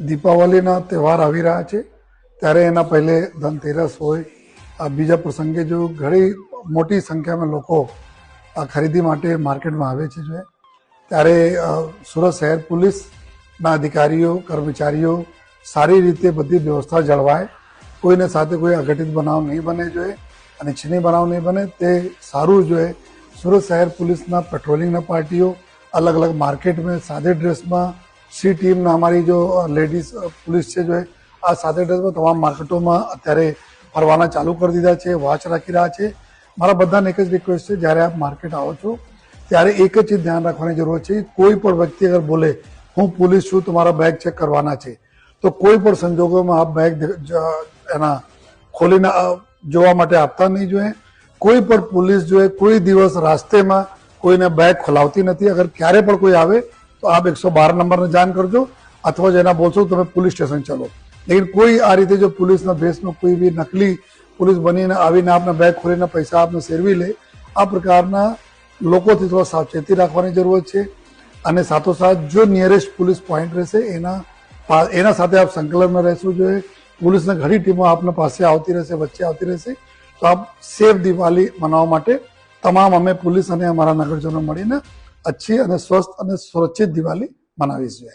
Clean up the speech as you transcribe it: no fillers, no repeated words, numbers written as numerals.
દીપાવલીના તહેવાર આવી રહ્યા છે ત્યારે એના પહેલે ધનતેરસ હોય, આ બીજા પ્રસંગે જો ઘણી મોટી સંખ્યામાં લોકો આ ખરીદી માટે માર્કેટમાં આવે છે જો ત્યારે સુરત શહેર પોલીસના અધિકારીઓ કર્મચારીઓ સારી રીતે બધી વ્યવસ્થા જળવાય, કોઈને સાથે કોઈ અઘટિત બનાવ નહીં બને જોઈએ અને છીની બનાવ નહીં બને તે સારું જોઈએ. સુરત શહેર પોલીસના પેટ્રોલિંગના પાર્ટીઓ अलग अलग मार्केट में सादे ड्रेस में सी टीम हमारी जो लेडीज पुलिस है जो है आ सादे ड्रेस में तमाम मार्केटों में अत्यारे फरवाना चालू कर दीधा है, वॉच रखी रहा है. मारा बधाने एक ज रिक्वेस्ट है, જ્યારે आप मार्केट आओ છો ત્યારે એક જ ચીજ ધ્યાન રાખવાની જરૂર છે. કોઈ પણ વ્યક્તિ અગર બોલે હું પોલીસ છું તમારા બેગ ચેક કરવાના છે તો કોઈ પણ સંજોગોમાં આપ બેગ એના ખોલીને જોવા માટે આપતા નહીં જોઈએ. કોઈ પણ પોલીસ જો કોઈ દિવસ રાસ્तेમાં કોઈને બેગ ખોલાવતી નથી. અગર ક્યારે પણ કોઈ આવે તો આપ 112 નંબરને જાણ કરજો અથવા જેના બોલશો તમે પોલીસ સ્ટેશન ચલો. લેકિન કોઈ આ રીતે જો પોલીસના ભેસમાં કોઈ બી નકલી પોલીસ બનીને આવીને આપને બેગ ખોલીને પૈસા આપને સેરવી લે, આ પ્રકારના લોકોથી થોડા સાવચેતી રાખવાની જરૂર છે. અને સાથોસાથ જો નિયરેસ્ટ પોલીસ પોઈન્ટ રહેશે એના સાથે આપ સંકલનમાં રહેશું જોઈએ. પોલીસની ઘણી ટીમો આપના પાસે આવતી રહેશે, વચ્ચે આવતી રહેશે. તો આપ સેફ દિવાળી મનાવવા માટે તમામ અમે પોલીસ અને અમારા નગરજનો મળીને अच्छी અને સ્વસ્થ અને સુરક્ષિત દિવાળી મનાવીશું.